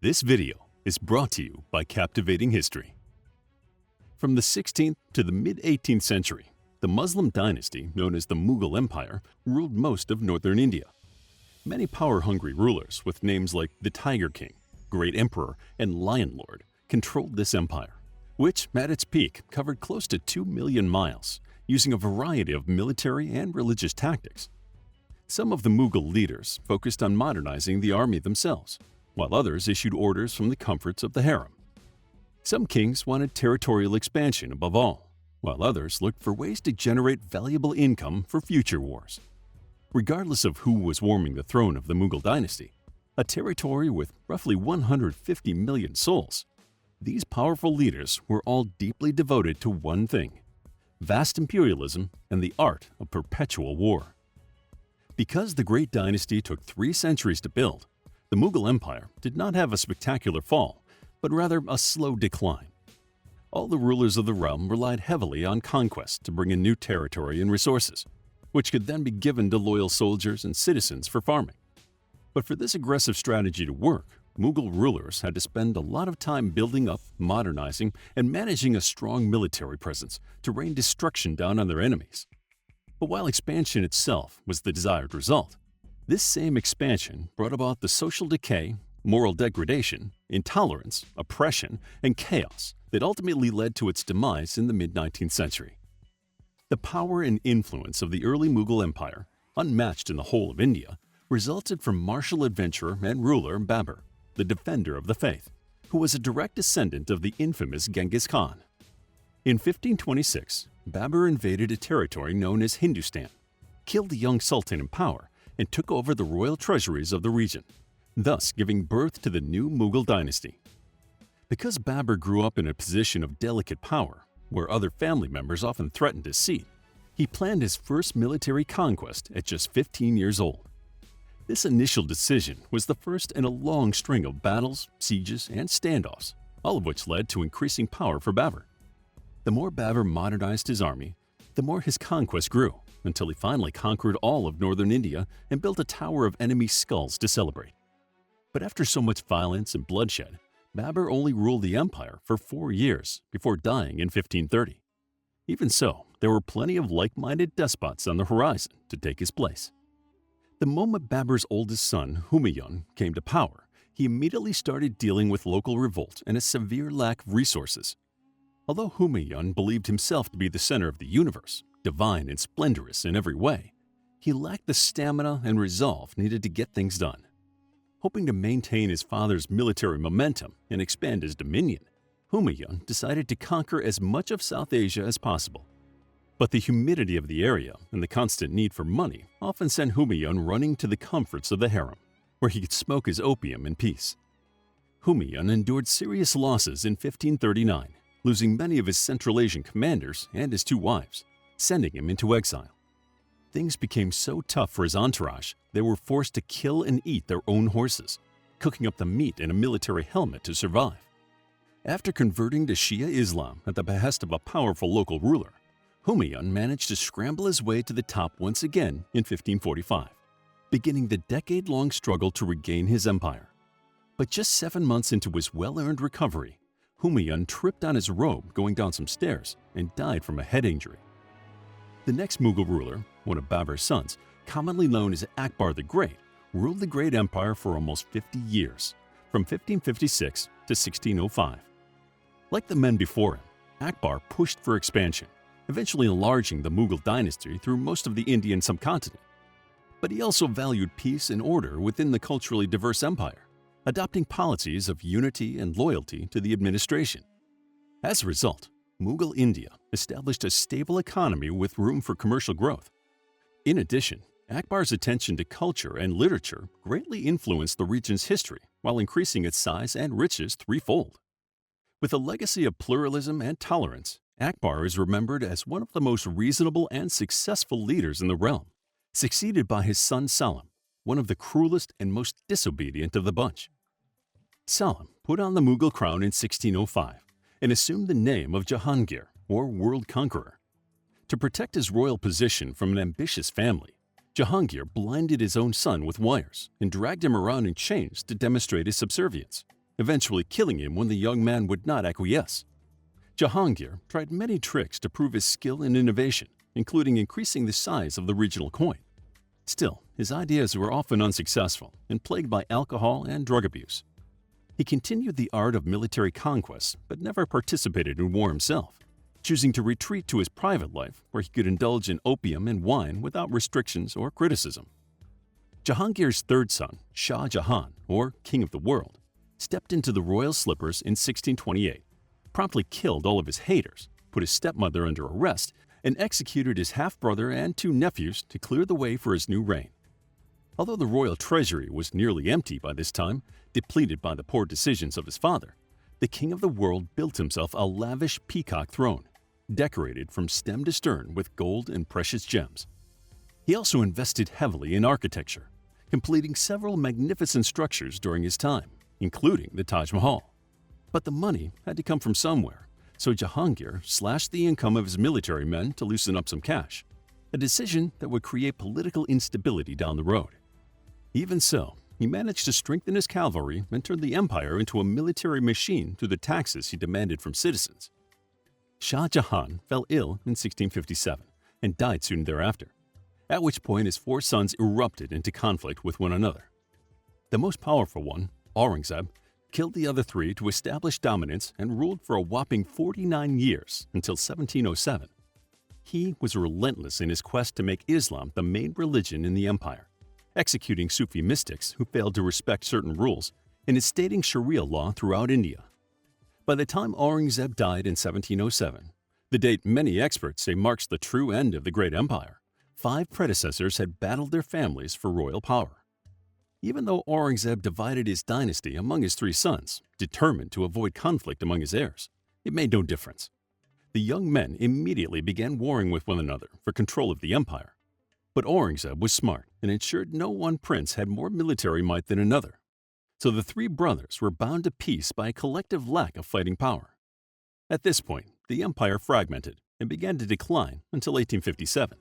This video is brought to you by Captivating History. From the 16th to the mid-18th century, the Muslim dynasty known as the Mughal Empire ruled most of northern India. Many power-hungry rulers with names like the Tiger King, Great Emperor, and Lion Lord controlled this empire, which at its peak covered close to 2 million miles, using a variety of military and religious tactics. Some of the Mughal leaders focused on modernizing the army themselves, while others issued orders from the comforts of the harem. Some kings wanted territorial expansion above all, while others looked for ways to generate valuable income for future wars. Regardless of who was warming the throne of the Mughal dynasty, a territory with roughly 150 million souls, these powerful leaders were all deeply devoted to one thing: vast imperialism and the art of perpetual war. Because the great dynasty took 3 centuries to build, the Mughal Empire did not have a spectacular fall, but rather a slow decline. All the rulers of the realm relied heavily on conquest to bring in new territory and resources, which could then be given to loyal soldiers and citizens for farming. But for this aggressive strategy to work, Mughal rulers had to spend a lot of time building up, modernizing, and managing a strong military presence to rain destruction down on their enemies. But while expansion itself was the desired result, this same expansion brought about the social decay, moral degradation, intolerance, oppression, and chaos that ultimately led to its demise in the mid-19th century. The power and influence of the early Mughal Empire, unmatched in the whole of India, resulted from martial adventurer and ruler Babur, the defender of the faith, who was a direct descendant of the infamous Genghis Khan. In 1526, Babur invaded a territory known as Hindustan, killed the young sultan in power, and took over the royal treasuries of the region, thus giving birth to the new Mughal dynasty. Because Babur grew up in a position of delicate power, where other family members often threatened his seat, he planned his first military conquest at just 15 years old. This initial decision was the first in a long string of battles, sieges, and standoffs, all of which led to increasing power for Babur. The more Babur modernized his army, the more his conquest grew, until he finally conquered all of northern India and built a tower of enemy skulls to celebrate. But after so much violence and bloodshed, Babur only ruled the empire for 4 years before dying in 1530. Even so, there were plenty of like-minded despots on the horizon to take his place. The moment Babur's oldest son, Humayun, came to power, he immediately started dealing with local revolt and a severe lack of resources. Although Humayun believed himself to be the center of the universe, divine and splendorous in every way, he lacked the stamina and resolve needed to get things done. Hoping to maintain his father's military momentum and expand his dominion, Humayun decided to conquer as much of South Asia as possible. But the humidity of the area and the constant need for money often sent Humayun running to the comforts of the harem, where he could smoke his opium in peace. Humayun endured serious losses in 1539, losing many of his Central Asian commanders and his 2 wives, sending him into exile. Things became so tough for his entourage, they were forced to kill and eat their own horses, cooking up the meat in a military helmet to survive. After converting to Shia Islam at the behest of a powerful local ruler, Humayun managed to scramble his way to the top once again in 1545, beginning the decade-long struggle to regain his empire. But just 7 months into his well-earned recovery, Humayun tripped on his robe going down some stairs and died from a head injury. The next Mughal ruler, one of Babur's sons, commonly known as Akbar the Great, ruled the great empire for almost 50 years, from 1556 to 1605. Like the men before him, Akbar pushed for expansion, eventually enlarging the Mughal dynasty through most of the Indian subcontinent. But he also valued peace and order within the culturally diverse empire, adopting policies of unity and loyalty to the administration. As a result, Mughal India established a stable economy with room for commercial growth. In addition, Akbar's attention to culture and literature greatly influenced the region's history while increasing its size and riches threefold. With a legacy of pluralism and tolerance, Akbar is remembered as one of the most reasonable and successful leaders in the realm, succeeded by his son Salim, one of the cruelest and most disobedient of the bunch. Salim put on the Mughal crown in 1605 and assumed the name of Jahangir, or World Conqueror. To protect his royal position from an ambitious family, Jahangir blinded his own son with wires and dragged him around in chains to demonstrate his subservience. eventually killing him when the young man would not acquiesce. Jahangir tried many tricks to prove his skill and innovation, including increasing the size of the regional coin. Still, his ideas were often unsuccessful and plagued by alcohol and drug abuse. He continued the art of military conquest but never participated in war himself, choosing to retreat to his private life where he could indulge in opium and wine without restrictions or criticism. Jahangir's third son, Shah Jahan, or King of the World, stepped into the royal slippers in 1628, promptly killed all of his haters, put his stepmother under arrest, and executed his half-brother and two nephews to clear the way for his new reign. Although the royal treasury was nearly empty by this time, depleted by the poor decisions of his father, the King of the World built himself a lavish peacock throne, decorated from stem to stern with gold and precious gems. He also invested heavily in architecture, completing several magnificent structures during his time, including the Taj Mahal. But the money had to come from somewhere, so Jahangir slashed the income of his military men to loosen up some cash, a decision that would create political instability down the road. Even so, he managed to strengthen his cavalry and turn the empire into a military machine through the taxes he demanded from citizens. Shah Jahan fell ill in 1657 and died soon thereafter, at which point his four sons erupted into conflict with one another. The most powerful one, Aurangzeb, killed the other three to establish dominance and ruled for a whopping 49 years until 1707. He was relentless in his quest to make Islam the main religion in the empire, executing Sufi mystics who failed to respect certain rules and instating Sharia law throughout India. By the time Aurangzeb died in 1707, the date many experts say marks the true end of the great empire, 5 predecessors had battled their families for royal power. Even though Aurangzeb divided his dynasty among his 3 sons, determined to avoid conflict among his heirs, it made no difference. The young men immediately began warring with one another for control of the empire. But Aurangzeb was smart and ensured no one prince had more military might than another. So the 3 brothers were bound to peace by a collective lack of fighting power. At this point, the empire fragmented and began to decline until 1857.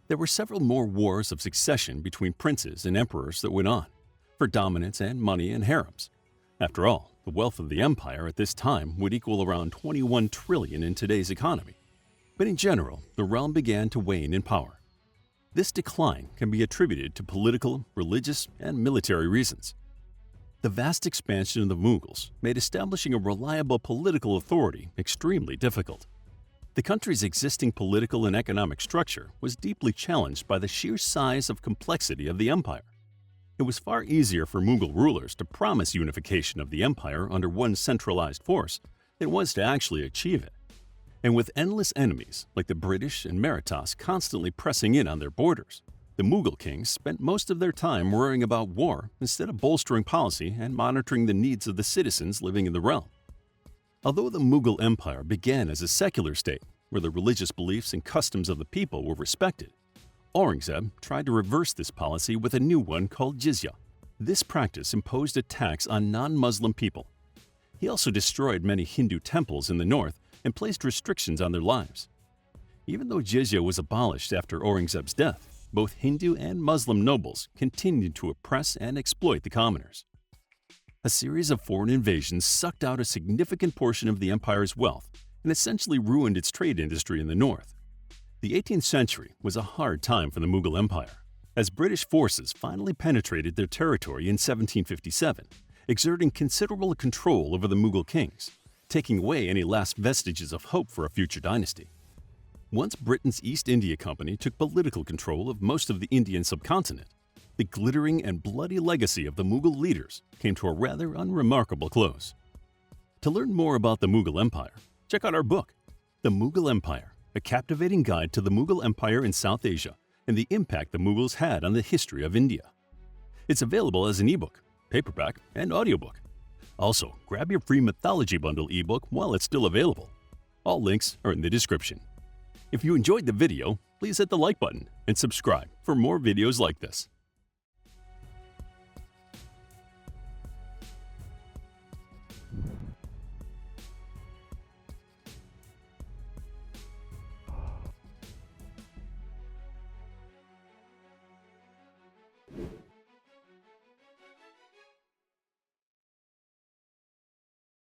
There were several more wars of succession between princes and emperors that went on, for dominance and money and harems. After all, the wealth of the empire at this time would equal around 21 trillion in today's economy. But in general, the realm began to wane in power. This decline can be attributed to political, religious, and military reasons. The vast expansion of the Mughals made establishing a reliable political authority extremely difficult. The country's existing political and economic structure was deeply challenged by the sheer size of complexity of the empire. It was far easier for Mughal rulers to promise unification of the empire under one centralized force than it was to actually achieve it. And with endless enemies like the British and Marathas constantly pressing in on their borders, the Mughal kings spent most of their time worrying about war instead of bolstering policy and monitoring the needs of the citizens living in the realm. Although the Mughal Empire began as a secular state where the religious beliefs and customs of the people were respected, Aurangzeb tried to reverse this policy with a new one called jizya. This practice imposed a tax on non-Muslim people. He also destroyed many Hindu temples in the north and placed restrictions on their lives. Even though jizya was abolished after Aurangzeb's death, both Hindu and Muslim nobles continued to oppress and exploit the commoners. A series of foreign invasions sucked out a significant portion of the empire's wealth and essentially ruined its trade industry in the north. The 18th century was a hard time for the Mughal Empire, as British forces finally penetrated their territory in 1757, exerting considerable control over the Mughal kings, taking away any last vestiges of hope for a future dynasty. Once Britain's East India Company took political control of most of the Indian subcontinent, the glittering and bloody legacy of the Mughal leaders came to a rather unremarkable close. To learn more about the Mughal Empire, check out our book, The Mughal Empire, a captivating guide to the Mughal Empire in South Asia and the impact the Mughals had on the history of India. It's available as an ebook, paperback, and audiobook. Also, grab your free Mythology Bundle ebook while it's still available. All links are in the description. If you enjoyed the video, please hit the like button and subscribe for more videos like this.